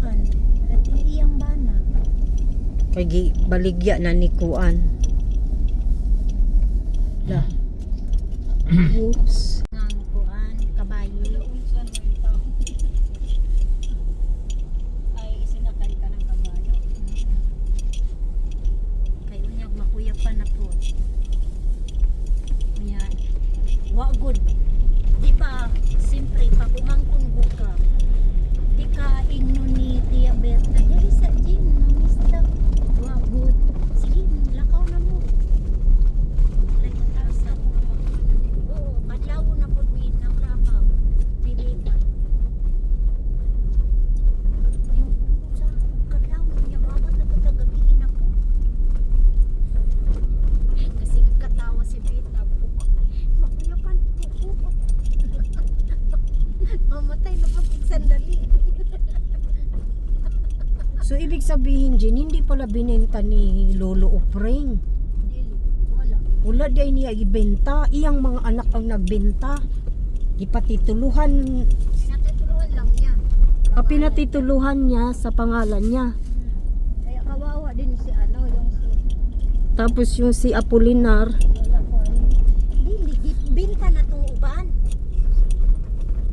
Kuan. At iyang bana. Kay baligya na ni Kuan. Lah. Oops. Ang kuan kabayo. Ay isinakay ka ng kabayo. Kay unyag makuya pa na po. Unya. Wa good. Di ba simpre pag umangkon ka. Di ka ingno ni Tia Berta. Dili sa gym no mista. Wa good. Sige, lakaw na mo. Like taas na mo. Oo, kadlaw na po min ng lakaw. Bilitan. Yung sa kadlaw niya mabot na pagkagabi na po. Kasi katawa si Bita po. Makuyapan po. Mamatay na pag sandali. So ibig sabihin Jin, hindi pala binenta ni Lolo Opring. Dili, wala. Wala di niya ibenta. Iyang mga anak ang nagbenta. Ipatituluhan, Pinatutulungan lang niya. pinatituluhan niya sa pangalan niya. Kaya kawawa din si ano, yung si Tapos yung si Apolinar, wala ko dili, binta na tong uban.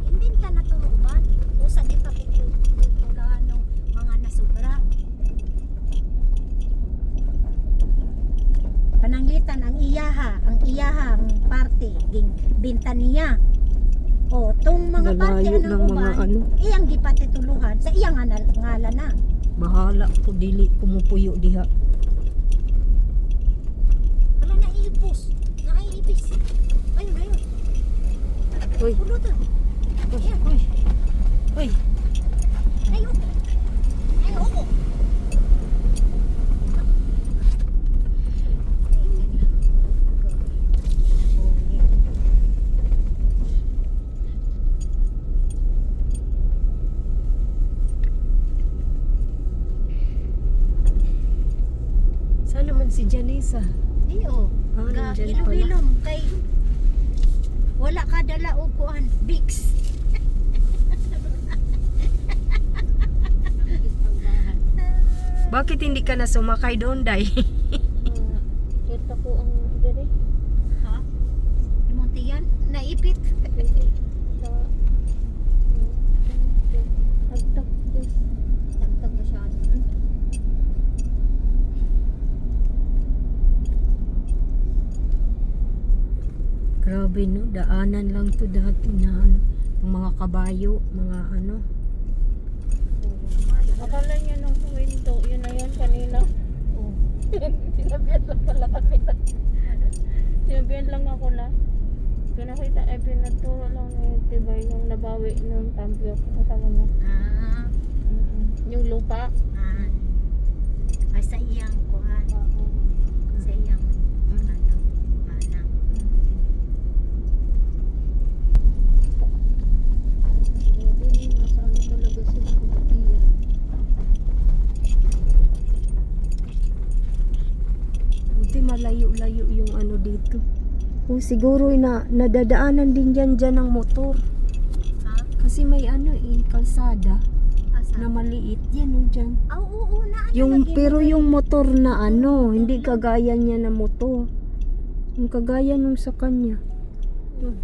Imbenta na tong uban. Usa di pa pitulahan ng mga nasubra. Pananglitan ang iyahang parte ging binta niya. O, tong mga parte Galayo ng ng mga uban, ano. iyang gipatituluhan sa iyang ngalan na. bahala ko dili kumupuyo diha. Wala na iipos. Naiipis. Ayun, ayun. Uy, Pulutan. uy, uy. Uy, Ayun. Ayun, oo. saan naman si Janisa? Iyo. Ah, Ga nandyan pala. ilom-ilom kay wala ka dala og kuan Vicks. Bakit hindi ka na sumakay doon, Day? Kita ko ang dere Ha? Imontiyan naipit. sa agtak des Tagtag masyado. Grabe no, daanan lang to dati na ano, ang mga kabayo, mga ano. akala niya nung window yun na yun kanina. Oh. Sinabihan lang pala kami sinabihan lang ako na pinakita pinaturo lang ni Tibay yung nabawi nung tambyo kasama niya. Ah, Yung lupa. ah. Ay sa iyang kuan. Oo. Sa iyang ano, mana. Grabe, nasa ano talaga sila kumutira. Buti malayo-layo yung ano dito. O siguro na nadadaanan din dyan ng motor. Ha? Kasi may ano kalsada Asa? na maliit yan o dyan. Ah, oo na. Yung, pero yung motor na ano, hindi kagaya niya na motor. Yung kagaya nung sa kanya. Yun.